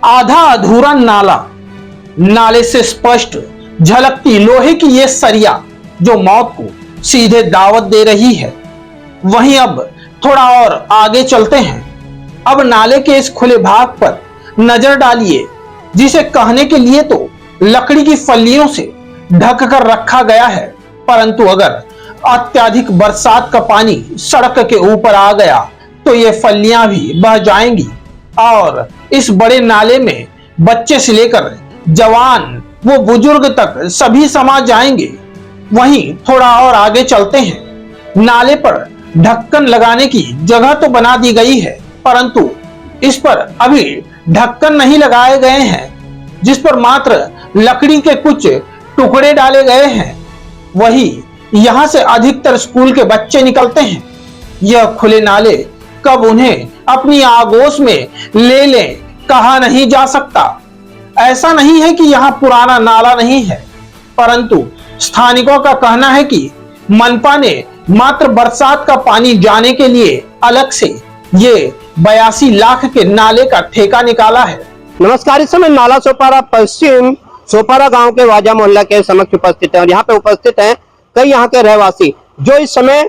आधा अधूरा नाला, नाले से स्पष्ट झलकती लोहे की ये सरिया जो मौत को सीधे दावत दे रही है। वहीं अब थोड़ा और आगे चलते हैं। अब नाले के इस खुले भाग पर नजर डालिए, जिसे कहने के लिए तो लकड़ी की फल्लियों से ढक कर रखा गया है, परंतु अगर अत्यधिक बरसात का पानी सड़क के ऊपर आ गया तो ये फल्लियां भी बह जाएंगी और इस बड़े नाले में बच्चे से लेकर जवान वो बुजुर्ग तक सभी समा जाएंगे। वहीं थोड़ा और आगे चलते हैं। नाले पर ढक्कन लगाने की जगह तो बना दी गई है, परंतु इस पर अभी ढक्कन नहीं लगाए गए हैं, जिस पर मात्र लकड़ी के कुछ टुकड़े डाले गए हैं। वही यहां से अधिकतर स्कूल के बच्चे निकलते हैं। यह खुले नाले कब उन्हें अपनी आगोश में ले लें कहा नहीं जा सकता। ऐसा नहीं है कि यहाँ पुराना नाला नहीं है, परंतु स्थानिकों का कहना है कि मनपा ने मात्र बरसात का पानी जाने के लिए अलग से ये 82 लाख के नाले का ठेका निकाला है। नमस्कार, इस समय नाला सोपारा पश्चिम सोपारा गांव के वाजा मोहल्ला के समक्ष उपस्थित है और यहाँ पे उपस्थित हैं कई यहाँ के रहवासी जो इस समय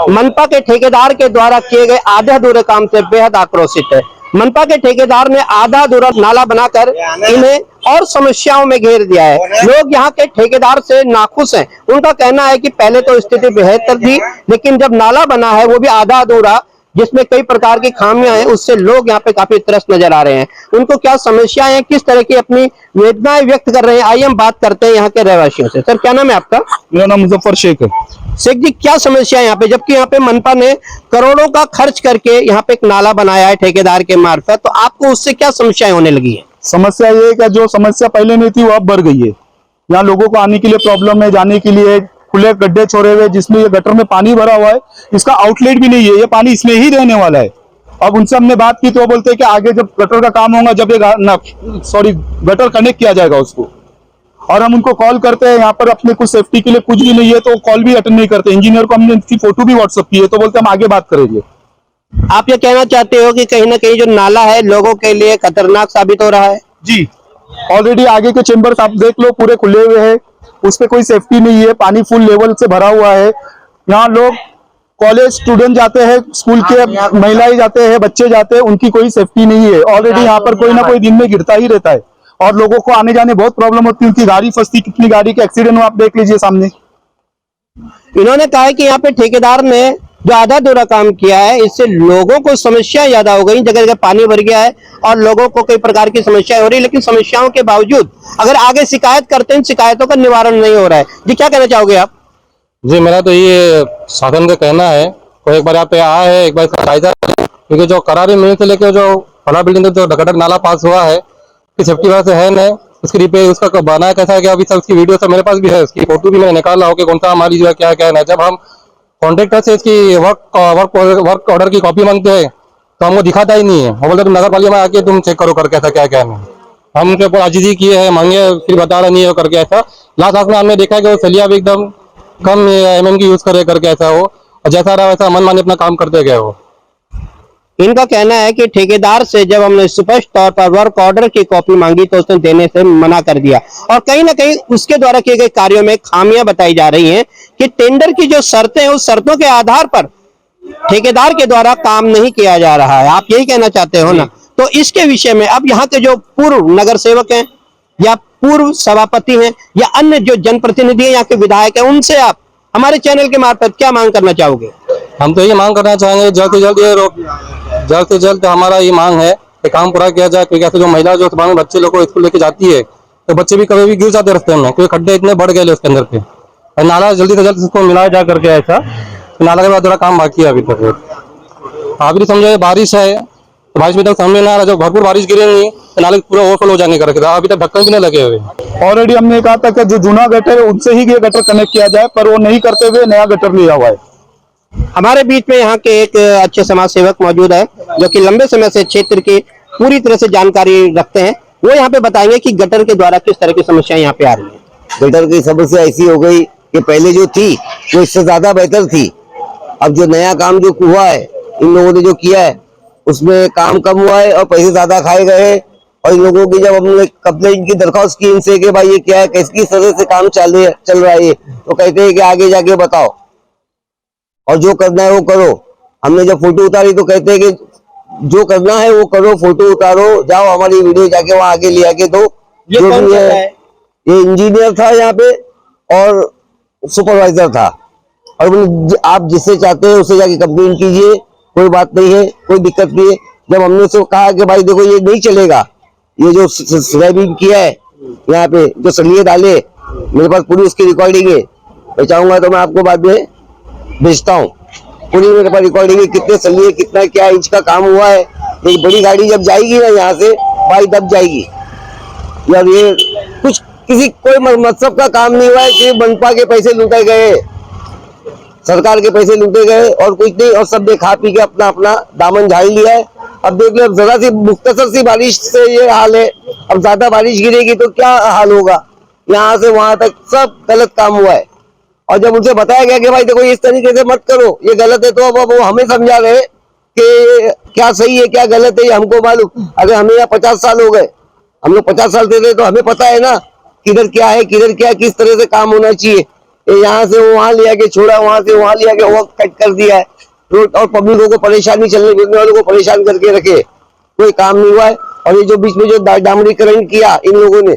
मनपा के ठेकेदार के द्वारा किए गए आधे अधूरे काम से बेहद आक्रोशित है। मनपा के ठेकेदार ने आधा अधूरा नाला बनाकर इन्हें और समस्याओं में घेर दिया है। लोग यहाँ के ठेकेदार से नाखुश हैं। उनका कहना है कि पहले तो स्थिति बेहतर थी, लेकिन जब नाला बना है वो भी आधा अधूरा, जिसमें कई प्रकार की खामियां हैं, उससे लोग यहाँ पे काफी त्रस्त नजर आ रहे हैं। उनको क्या समस्याएं हैं, किस तरह की अपनी वेदनाएं व्यक्त कर रहे हैं, आइए हम बात करते हैं यहाँ के रहवासियों से। सर, क्या नाम है आपका? मेरा नाम मुजफ्फर शेख है। शेख जी, क्या समस्या है यहाँ पे, जबकि यहाँ पे मनपा ने करोड़ों का खर्च करके यहाँ पे एक नाला बनाया है ठेकेदार के मार्फत, तो आपको उससे क्या समस्याएं होने लगी है? समस्या ये है कि जो समस्या पहले नहीं थी वो अब बढ़ गई है। यहाँ लोगों को आने के लिए प्रॉब्लम है, जाने के लिए खुले गड्ढे छोड़े हुए, जिसमें ये गटर में पानी भरा हुआ है, इसका आउटलेट भी नहीं है, ये पानी इसमें ही रहने वाला है। अब उनसे हमने बात की तो वो बोलते हैं कि आगे जब गटर का काम होगा, जब ये गटर कनेक्ट किया जाएगा उसको, और हम उनको कॉल करते हैं यहाँ पर अपने कुछ सेफ्टी के लिए कुछ भी नहीं है तो कॉल भी अटेंड नहीं करते। इंजीनियर को हमने इसकी फोटो भी व्हाट्सएप की है तो बोलते हम आगे बात करेंगे। आप ये कहना चाहते हो कि कहीं ना कहीं जो नाला है लोगों के लिए खतरनाक साबित हो रहा है? जी, ऑलरेडी आगे के चेंबर्स आप देख लो, पूरे खुले हुए हैं, उस पर कोई सेफ्टी नहीं है, पानी फुल लेवल से भरा हुआ है। यहाँ लोग कॉलेज स्टूडेंट जाते हैं, स्कूल के महिलाएं जाते हैं, बच्चे जाते हैं, उनकी कोई सेफ्टी नहीं है। ऑलरेडी यहाँ पर कोई ना कोई दिन में गिरता ही रहता है और लोगों को आने जाने बहुत प्रॉब्लम होती है। उनकी गाड़ी फंसती, कितनी गाड़ी के एक्सीडेंट हुआ आप देख लीजिए सामने। इन्होंने कहा है कि यहाँ पे ठेकेदार ने जो आधा अधूरा काम किया है, इससे लोगों को समस्या ज्यादा हो गई, जगह जगह पानी भर गया है और लोगों को कई प्रकार की समस्याएं हो रही है। लेकिन समस्याओं के बावजूद अगर आगे शिकायत करते हैं, शिकायतों का निवारण नहीं हो रहा है। जी, क्या कहना चाहोगे आप? जी, मेरा तो ये शासन का कहना है, कोई एक बार यहाँ पे आया है, एक बार फायदा, क्योंकि जो करारी मिल से लेकर जो फला बिल्डिंग तक जो गटर नाला पास हुआ है, सेफ्टी वजह से है नहीं, उसकी रिपेयर उसका बनाया कैसा है, अभी सब उसकी वीडियो सब मेरे पास भी है, उसकी फोटो भी मैंने निकाला हो कि कौन सा हमारी जो है क्या क्या है। जब हम कॉन्ट्रेक्टर से इसकी वर्क ऑर्डर की कॉपी मांगते हैं तो हमको दिखाता ही नहीं है। वो बोलते तुम नगर पालिका में आके तुम चेक करो करके ऐसा क्या क्या है। हम उनके ऊपर आजीजी किए हैं, मांगे, फिर बता रहा नहीं है करके ऐसा। लास्ट में हमने देखा कि वो सलिया भी एकदम कम MM की यूज करे करके ऐसा हो, और जैसा रहा वैसा मन माने अपना काम करते गए हो। इनका कहना है कि ठेकेदार से जब हमने स्पष्ट तौर पर वर्क ऑर्डर की कॉपी मांगी तो उसने देने से मना कर दिया, और कहीं ना कहीं उसके द्वारा किए गए कार्यों में खामियां बताई जा रही हैं कि टेंडर की जो शर्तें हैं उस शर्तों के आधार पर ठेकेदार के द्वारा काम नहीं किया जा रहा है। आप यही कहना चाहते हो ना? तो इसके विषय में अब यहाँ के जो पूर्व नगर सेवक हैं या पूर्व सभापति हैं या अन्य जो जनप्रतिनिधि हैं, यहाँ के विधायक हैं, उनसे आप हमारे चैनल के मार्फत क्या मांग करना चाहोगे? हम तो ये मांग करना चाहेंगे जल्द से जल्द हमारा ये मांग है कि काम पूरा किया जाए, क्योंकि ऐसे जो महिला जो सुबह में बच्चे लोग को स्कूल लेके जाती है तो बच्चे भी कभी भी गिर जाते रास्ते में, क्योंकि खड्डे इतने बढ़ गए उसके अंदर पे। और नाला जल्दी से जल्द इसको मिलाया जा करके ऐसा, नाला के बाद थोड़ा काम बाकी है अभी तक। अभी समझो बारिश है तो बारिश में तक समझ में आ रहा, जो भरपूर बारिश गिरेंगी तो नाले पूरा ओवरफ्लो हो जाने करके, अभी तक ढक्कन भी नहीं लगे हुए। ऑलरेडी हमने कहा था कि जो जूना गटर है उनसे ही ये गटर कनेक्ट किया जाए, पर वो नहीं करते हुए नया गटर लिया हुआ है। हमारे बीच में यहाँ के एक अच्छे समाज सेवक मौजूद है जो कि लंबे समय से क्षेत्र की पूरी तरह से जानकारी रखते हैं। वो यहाँ पे बताएंगे कि गटर के द्वारा किस तरह की समस्या यहाँ पे आ रही है। गटर की समस्या ऐसी हो गई कि पहले जो थी वो इससे ज्यादा बेहतर थी। अब जो नया काम जो हुआ है, इन लोगों ने जो किया है उसमें काम कम हुआ है और पैसे ज्यादा खाए गए, और इन लोगों की जब हमने कंप्लेंट की, दरख्वास्त की इनसे कि भाई ये क्या है, किस तरह से काम चल रहा है, तो कहते हैं कि आगे जाके बताओ और जो करना है वो करो। हमने जब फोटो उतारी तो कहते हैं कि जो करना है वो करो, फोटो उतारो, जाओ हमारी वीडियो जाके वहां आगे ले आके दो। ये जो कौन भी करता है, है? ये इंजीनियर था यहाँ पे और सुपरवाइजर था। और आप जिससे चाहते हैं उससे जाके कंप्लेन कीजिए, कोई बात नहीं है, कोई दिक्कत नहीं है। जब हमने उसको कहा कि भाई देखो ये नहीं चलेगा, ये जो स्लैबिंग किया है यहाँ पे, जो सलिए डाले, मेरे पास पूरी उसकी रिकॉर्डिंग है, मैं चाहूंगा तो मैं आपको बाद में भेजता हूँ। पूरी मेरे पास रिकॉर्डिंग है, कितने सलिए, कितना क्या इंच का काम हुआ है। एक बड़ी गाड़ी जब जाएगी ना यहाँ से, भाई दब जाएगी। यार ये कुछ किसी कोई मतलब का काम नहीं हुआ है कि मनपा के पैसे लूटे गए, सरकार के पैसे लूटे गए और कुछ नहीं। और सब ने खा पी के अपना अपना दामन झाड़ लिया है। अब देख लो, अब जरा सी मुख्तसर सी बारिश से ये हाल है, अब ज्यादा बारिश गिरेगी तो क्या हाल होगा। यहाँ से वहां तक सब गलत काम हुआ है। और जब उनसे बताया गया कि भाई देखो इस तरीके से मत करो, ये गलत है, तो अब वो हमें समझा रहे कि क्या सही है क्या गलत है, ये हमको मालूम। अगर हमें यहाँ 50 साल हो गए, हम लोग 50 साल से रहे, तो हमें पता है ना किधर क्या है, किधर क्या, किस तरह से काम होना चाहिए। यहाँ से वहां ले आके छोड़ा, वहां से वहां ले आके वो कट कर दिया है रोड, और पब्लिकों को परेशानी, चलने फिरने वालों को परेशान करके रखे, कोई काम नहीं हुआ है। और ये जो बीच में जो डामरीकरण किया इन लोगों ने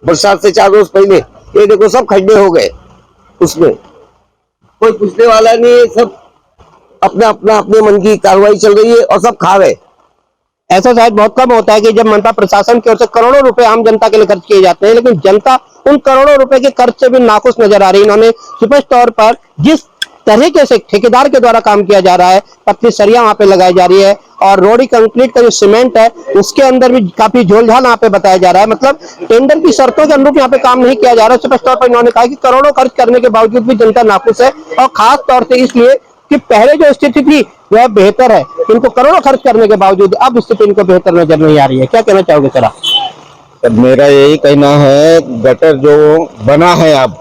बरसात से 4 रोज पहले, ये देखो सब खड्डे हो गए, उसमें कोई पूछने वाला नहीं है, सब अपने मन की कार्रवाई चल रही है और सब खा रहे। ऐसा शायद बहुत कम होता है कि जब मनपा प्रशासन की ओर से करोड़ों रुपए आम जनता के लिए खर्च किए जाते हैं, लेकिन जनता उन करोड़ों रुपए के खर्च से भी नाखुश नजर आ रही है। इन्होंने स्पष्ट तौर पर जिस तरीके से ठेकेदार के द्वारा काम किया जा रहा है, पतली सरिया वहां पे लगाई जा रही है और रोडी कंक्रीट का जो सीमेंट है उसके अंदर भी काफी झोलझाल यहाँ पे बताया जा रहा है। मतलब टेंडर की शर्तों के अनुरूप यहाँ पे काम नहीं किया जा रहा है। स्पष्ट तौर पर इन्होंने कहा कि करोड़ों खर्च करने के बावजूद भी जनता नाखुश है, और खास तौर से इसलिए कि पहले जो स्थिति थी वह बेहतर है। इनको करोड़ों खर्च करने के बावजूद अब स्थिति इनको बेहतर नजर नहीं आ रही है। क्या कहना चाहोगे सर आप? मेरा यही कहना है, गटर जो बना है अब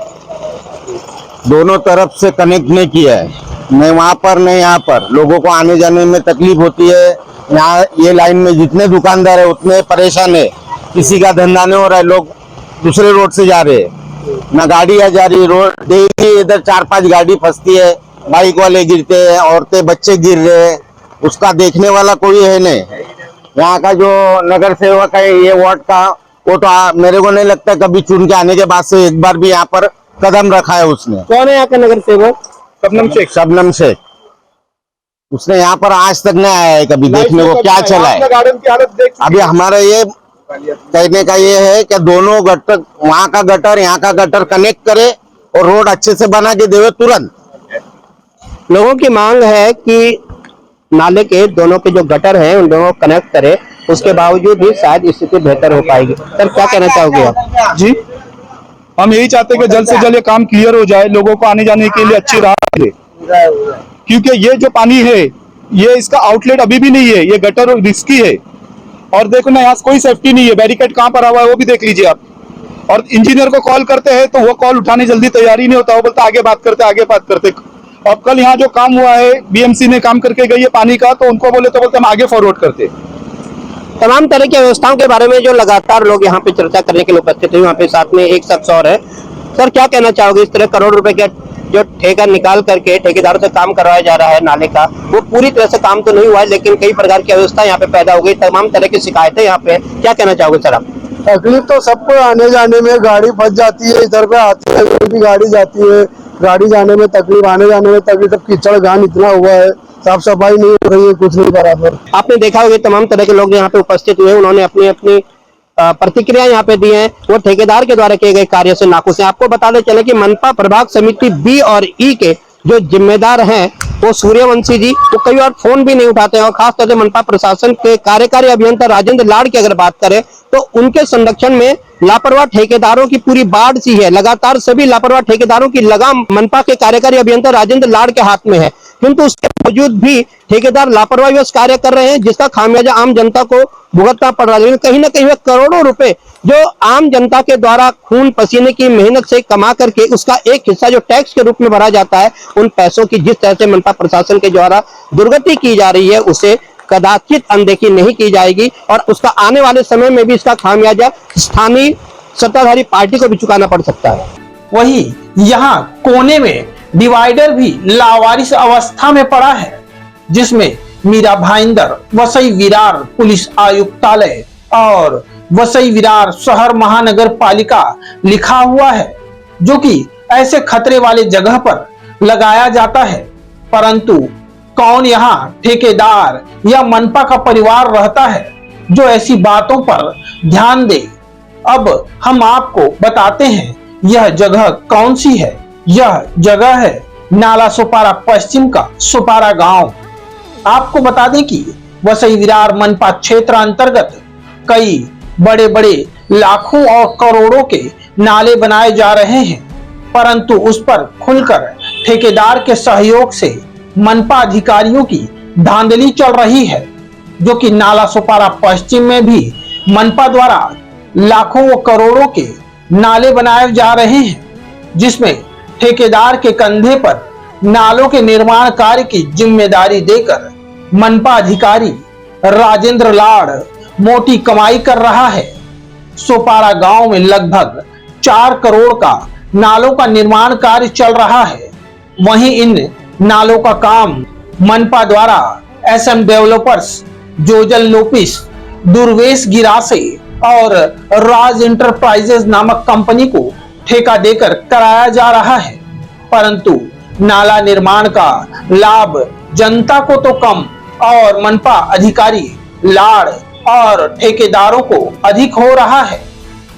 दोनों तरफ से कनेक्ट नहीं किया है, नहीं वहां पर नहीं यहाँ पर, लोगों को आने जाने में तकलीफ होती है। यहाँ ये लाइन में जितने दुकानदार है उतने परेशान है, किसी का धंधा नहीं हो रहा है, लोग दूसरे रोड से जा रहे हैं, ना गाड़ी आ जा रही, रोड डेली इधर 4-5 गाड़ी फंसती है, बाइक वाले गिरते हैं, औरतें बच्चे गिर रहे हैं, उसका देखने वाला कोई है नहीं। यहाँ का जो नगर सेवक है ये वार्ड का, वो तो मेरे को नहीं लगता कभी चुन के आने के बाद से एक बार भी यहाँ पर कदम रखा है उसने। कौन है यहाँ का नगर सेवक? शबनम शेख। उसने यहाँ पर आज तक नहीं आया है कभी देखने को क्या चला है। अभी हमारा ये कहने का ये है कि दोनों गटर, वहाँ का गटर यहाँ का गटर कनेक्ट करे और रोड अच्छे से बना के देवे तुरंत। लोगों की मांग है कि नाले के दोनों के जो गटर हैं उन दोनों को कनेक्ट करे, उसके बावजूद ही शायद स्थिति बेहतर हो पाएगी। सर क्या कहना चाहोगे आप? जी, हम यही चाहते हैं कि जल्द से जल्द ये काम क्लियर हो जाए, लोगों को आने जाने के लिए अच्छी राह मिले, क्योंकि ये जो पानी है ये इसका आउटलेट अभी भी नहीं है, ये गटर रिस्की है। और देखो ना यहाँ कोई सेफ्टी नहीं है, बैरिकेड कहाँ पर हुआ है वो भी देख लीजिए आप। और इंजीनियर को कॉल करते हैं तो वो कॉल उठाने जल्दी तैयारी नहीं होता, वो बोलता आगे बात करते। और कल यहाँ जो काम हुआ है, बीएमसी ने काम करके गई है पानी का, तो उनको बोले तो बोलते हम आगे फॉरवर्ड करते। तमाम तरह की व्यवस्थाओं के बारे में जो लगातार लोग यहाँ पे चर्चा करने के लिए उपस्थित हैं, वहाँ पे साथ में एक शख्स और है। सर क्या कहना चाहोगे, इस तरह करोड़ रुपए का जो ठेका निकाल करके ठेकेदारों से काम करवाया जा रहा है नाले का, वो पूरी तरह से काम तो नहीं हुआ है, लेकिन कई प्रकार की अव्यवस्था यहाँ पे पैदा हो गई, तमाम तरह की शिकायतें यहाँ पे। क्या कहना चाहोगे सर आप? तकलीफ तो सबको आने जाने में, गाड़ी फंस जाती है, इधर पे आती है की गाड़ी जाती है, गाड़ी जाने में तकलीफ, आने जाने में तकलीफ। सब कीचड़ घान इतना हुआ है, साफ सफाई नहीं हो रही है, कुछ नहीं बराबर। आपने देखा होगा तमाम तरह के लोग यहाँ पे उपस्थित हुए, उन्होंने अपनी अपनी प्रतिक्रिया यहाँ पे दी है। वो ठेकेदार के द्वारा किए गए कार्य से नाखुश हैं। आपको बताते चले कि मनपा प्रभाग समिति बी और ई के जो जिम्मेदार हैं वो सूर्यवंशी जी, वो कई बार फोन भी नहीं उठाते हैं। और खासतौर से मनपा प्रशासन के कार्यकारी अभियंता राजेंद्र लाड़ की अगर बात करें तो उनके संरक्षण में लापरवाह ठेकेदारों की पूरी बाढ़ सी है। लगातार सभी लापरवाह ठेकेदारों की लगाम मनपा के कार्यकारी अभियंता राजेंद्र लाड़ के हाथ में है, किंतु उसके बावजूद भी ठेकेदार लापरवाही कार्य कर रहे हैं, जिसका खामियाजा आम जनता को भुगतना पड़ रहा है। लेकिन कहीं ना कहीं वह करोड़ों रुपए जो आम जनता के द्वारा खून पसीने की मेहनत से कमा करके उसका एक हिस्सा जो टैक्स के रूप में भरा जाता है, उन पैसों की जिस तरह से मनपा प्रशासन के द्वारा दुर्गति की जा रही है, उसे कदाचित अनदेखी नहीं की जाएगी और उसका आने वाले समय में भी इसका खामियाजा स्थानीय सत्ताधारी पार्टी को भी चुकाना पड़ सकता है। वहीं यहाँ कोने में डिवाइडर भी लावारिस अवस्था में पड़ा है, जिसमें मीरा भाईंदर वसई विरार पुलिस आयुक्तालय और वसई विरार शहर महानगर पालिका लिखा हुआ है, जो कि ऐसे खतरे वाले जगह पर लगाया जाता है। परंतु कौन यहाँ ठेकेदार या मनपा का परिवार रहता है जो ऐसी बातों पर ध्यान दे? अब हम आपको बताते हैं यह जगह कौन सी है। यह जगह है नाला सोपारा पश्चिम का सोपारा गांव। आपको बता दें कि वसई विरार मनपा क्षेत्र अंतर्गत कई बड़े बड़े लाखों और करोड़ों के नाले बनाए जा रहे हैं, परंतु उस पर खुलकर ठेकेदार के सहयोग से मनपा अधिकारियों की धांधली चल रही है, जो कि नाला सोपारा पश्चिम में भी मनपा द्वारा लाखों व करोड़ों के नाले बनाए जा रहे हैं, जिसमें ठेकेदार के कंधे पर नालों के निर्माण कार्य की जिम्मेदारी देकर मनपा अधिकारी राजेंद्र लाड़ मोटी कमाई कर रहा है। सोपारा गांव में लगभग 4 करोड़ का नालों का निर्माण कार्य चल रहा है। वहीं इन नालों का काम मनपा द्वारा SM developers, जोजल Lopes, Durvesh Girase और राज इंटरप्राइजेज नामक कंपनी को ठेका देकर कराया जा रहा है, परंतु नाला निर्माण का लाभ जनता को तो कम और मनपा अधिकारी लाड़ और ठेकेदारों को अधिक हो रहा है।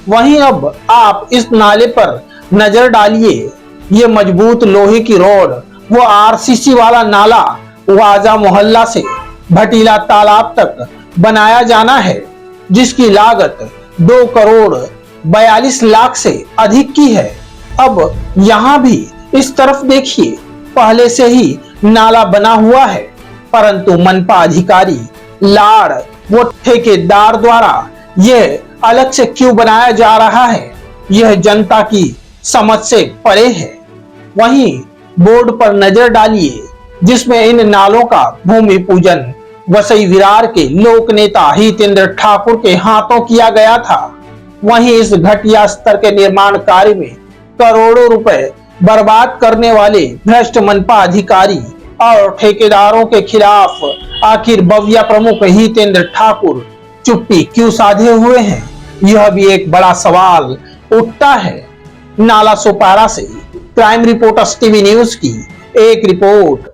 वहीं अब आप इस नाले पर नजर डालिए। ये मजबूत लोहे की रोड वो RCC वाला नाला वाजा मोहल्ला से भटीला तालाब तक बनाया जाना है, जिसकी लागत 2 करोड़ 42 लाख से अधिक की है। अब यहाँ भी इस तरफ देखिए, पहले से ही नाला बना हुआ है, परंतु मनपा अधिकारी लाड़ वो ठेकेदार द्वारा यह अलग से क्यों बनाया जा रहा है, यह जनता की समझ से परे है। वहीं बोर्ड पर नजर डालिए, जिसमें इन नालों का भूमि पूजन वसई विरार के लोक नेता हितेंद्र ठाकुर के हाथों किया गया था। वहीं इस घटिया स्तर के निर्माण कार्य में करोड़ों रुपए बर्बाद करने वाले भ्रष्ट मनपा अधिकारी और ठेकेदारों के खिलाफ आखिर बविया प्रमुख हितेंद्र ठाकुर चुप्पी क्यों साधे हुए हैं, यह भी एक बड़ा सवाल उठता है। नाला सोपारा से क्राइम रिपोर्टर्स टीवी न्यूज की एक रिपोर्ट।